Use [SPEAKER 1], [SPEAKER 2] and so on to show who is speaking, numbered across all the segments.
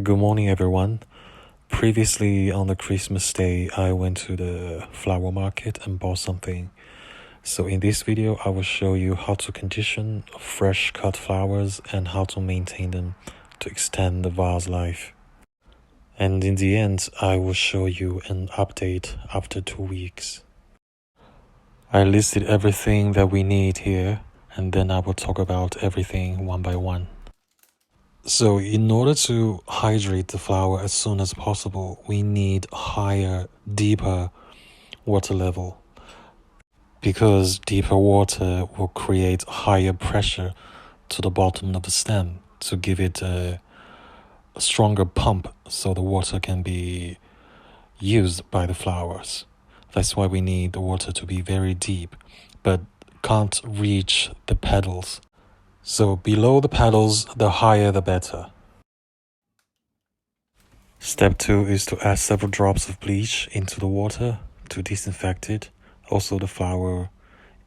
[SPEAKER 1] Good morning, everyone. Previously, on the Christmas day, I went to the flower market and bought something. So in this video, I will show you how to condition fresh cut flowers and how to maintain them to extend the vase life. And in the end, I will show you an update after 2 weeks. I listed everything that we need here, and then I will talk about everything one by one. So in order to hydrate the flower as soon as possible, we need higher, deeper water level. Because deeper water will create higher pressure to the bottom of the stem to give it a stronger pump so the water can be used by the flowers. That's why we need the water to be very deep, but can't reach the petals. So below the petals, the higher the better. Step 2 is to add several drops of bleach into the water to disinfect it. Also, the flower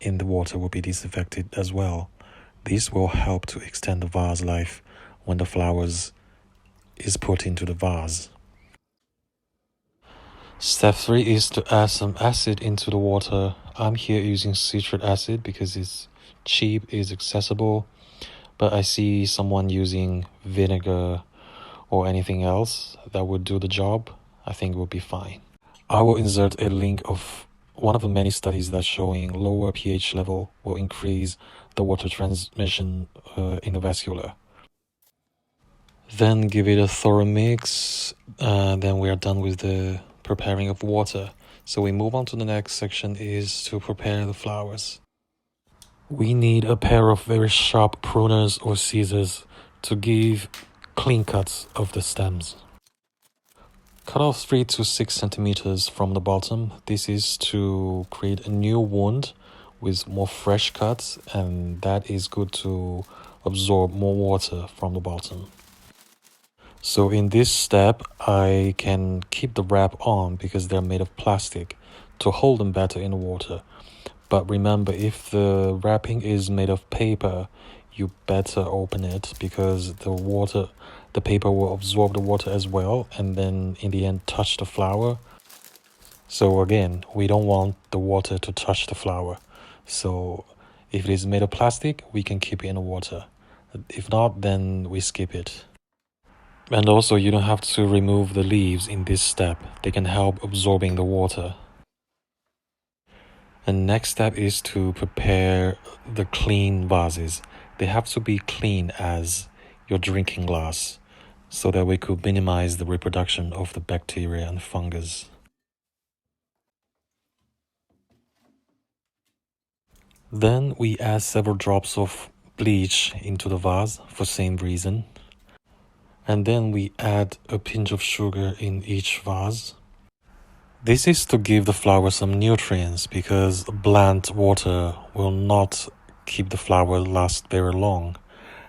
[SPEAKER 1] in the water will be disinfected as well. This will help to extend the vase life when the flowers is put into the vase. Step 3 is to add some acid into the water. I'm here using citric acid because it's cheap, it's accessible, but I see someone using vinegar or anything else that would do the job. I think it will be fine. I will insert a link of one of the many studies that's showing lower pH level will increase the water transmission in the vascular. Then give it a thorough mix. Then we are done with the preparing of water. So we move on to the next section is to prepare the flowers. We need a pair of very sharp pruners or scissors to give clean cuts of the stems. Cut off 3 to 6 centimeters from the bottom. This is to create a new wound with more fresh cuts, and that is good to absorb more water from the bottom. So in this step, I can keep the wrap on because they're made of plastic to hold them better in the water. But remember, if the wrapping is made of paper, you better open it because the paper will absorb the water as well and then in the end touch the flower. So again, we don't want the water to touch the flower. So if it is made of plastic, we can keep it in the water. If not, then we skip it. And also, you don't have to remove the leaves in this step. They can help absorbing the water. And next step is to prepare the clean vases. They have to be clean as your drinking glass so that we could minimize the reproduction of the bacteria and fungus. Then we add several drops of bleach into the vase for same reason. And then we add a pinch of sugar in each vase. This is to give the flower some nutrients because bland water will not keep the flower last very long,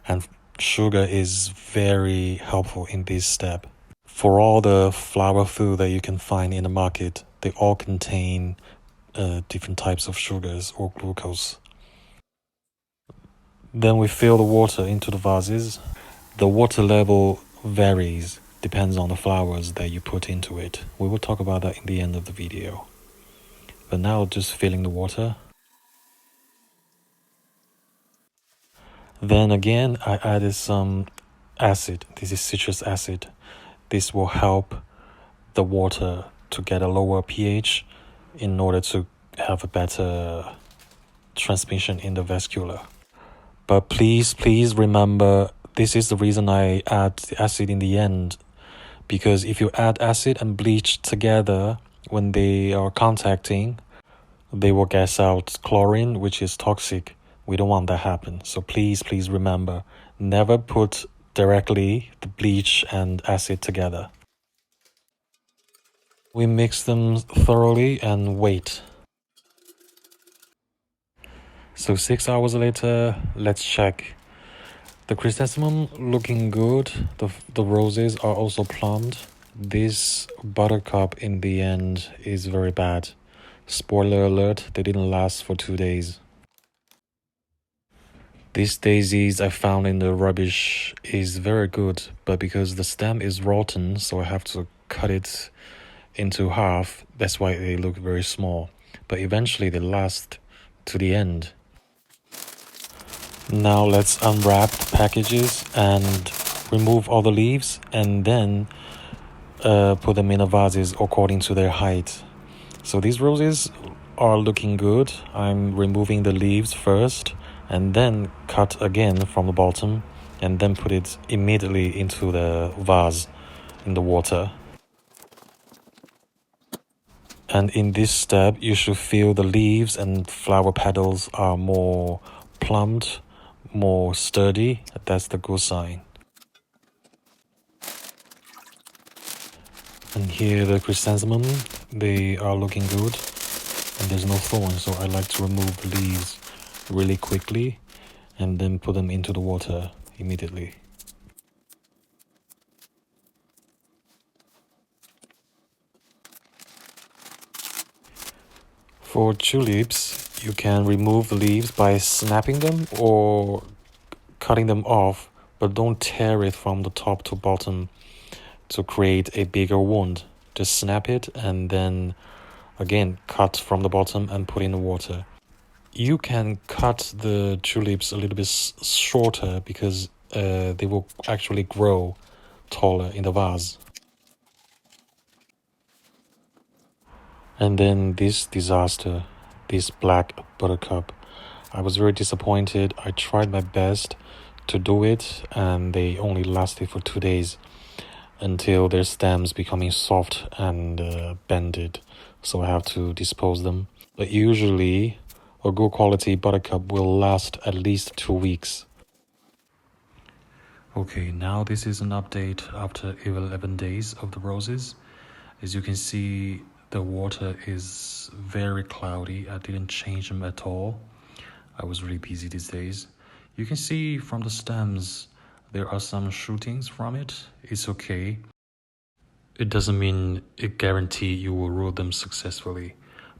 [SPEAKER 1] and sugar is very helpful in this step. For all the flower food that you can find in the market, they all contain different types of sugars or glucose. Then we fill the water into the vases. The water level varies, depends on the flowers that you put into it. We will talk about that in the end of the video. But now just filling the water. Then again, I added some acid. This is citrus acid. This will help the water to get a lower pH in order to have a better transmission in the vascular. But please remember, this is the reason I add the acid in the end. Because if you add acid and bleach together, when they are contacting, they will gas out chlorine, which is toxic. We don't want that to happen. So please remember, never put directly the bleach and acid together. We mix them thoroughly and wait. So 6 hours later, let's check. The chrysanthemum looking good. The roses are also plumed. This buttercup in the end is very bad. Spoiler alert, they didn't last for 2 days. These daisies I found in the rubbish is very good, but because the stem is rotten, so I have to cut it into half. That's why they look very small, but eventually they last to the end. Now let's unwrap the packages and remove all the leaves, and then put them in the vases according to their height. So these roses are looking good. I'm removing the leaves first and then cut again from the bottom and then put it immediately into the vase in the water. And in this step, you should feel the leaves and flower petals are more plumped, more sturdy. That's the good sign. And here the chrysanthemum, they are looking good and there's no thorns, so I like to remove the leaves really quickly and then put them into the water immediately. For tulips, you can remove the leaves by snapping them or cutting them off, but don't tear it from the top to bottom to create a bigger wound. Just snap it and then again cut from the bottom and put in the water. You can cut the tulips a little bit shorter because they will actually grow taller in the vase. And then this disaster, this black buttercup, I was very disappointed. I tried my best to do it and they only lasted for 2 days until their stems becoming soft and bended, so I have to dispose them. But usually a good quality buttercup will last at least 2 weeks. Okay, now this is an update after 11 days of the roses. As you can see, the water is very cloudy. I didn't change them at all. I was really busy these days. You can see from the stems, there are some shootings from it. It's okay. It doesn't mean it guarantee you will root them successfully.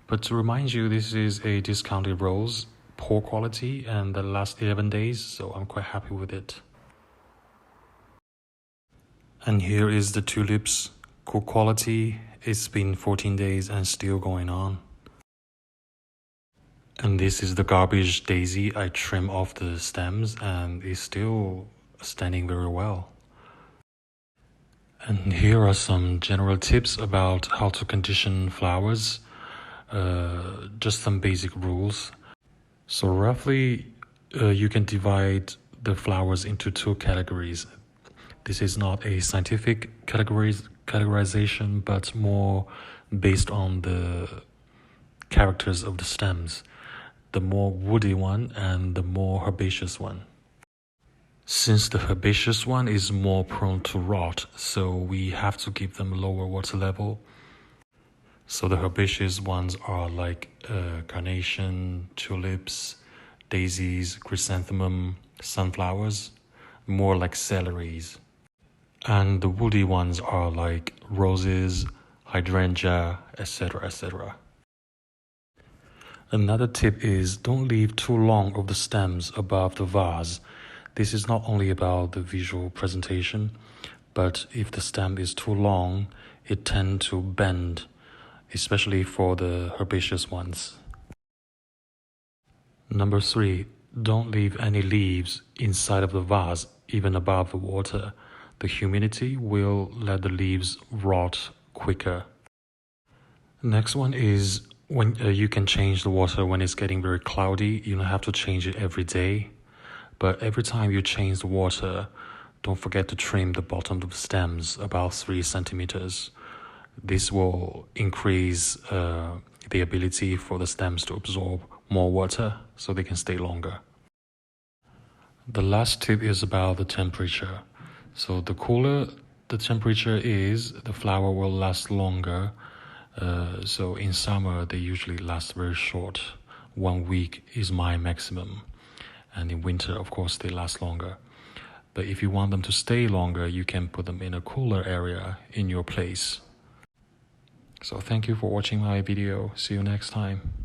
[SPEAKER 1] But to remind you, this is a discounted rose, poor quality, and the last 11 days, so I'm quite happy with it. And here is the tulips, good quality. It's been 14 days and still going on. And this is the garbage daisy. I trim off the stems and it's still standing very well. And here are some general tips about how to condition flowers. Just some basic rules. So roughly, you can divide the flowers into 2 categories. This is not a scientific categorization, but more based on the characters of the stems. The more woody one and the more herbaceous one. Since the herbaceous one is more prone to rot, so we have to give them lower water level. So the herbaceous ones are like carnation, tulips, daisies, chrysanthemum, sunflowers, more like celeries. And the woody ones are like roses, hydrangea, etc., etc. Another tip is don't leave too long of the stems above the vase. This is not only about the visual presentation, but if the stem is too long, it tends to bend, especially for the herbaceous ones. Number 3, don't leave any leaves inside of the vase, even above the water. The humidity will let the leaves rot quicker. Next one is when you can change the water when it's getting very cloudy. You don't have to change it every day, but every time you change the water, don't forget to trim the bottom of the stems about 3 centimeters. This will increase the ability for the stems to absorb more water so they can stay longer. The last tip is about the temperature. So the cooler the temperature is, the flower will last longer. So in summer, they usually last very short. 1 week is my maximum. And in winter, of course, they last longer. But if you want them to stay longer, you can put them in a cooler area in your place. So thank you for watching my video. See you next time.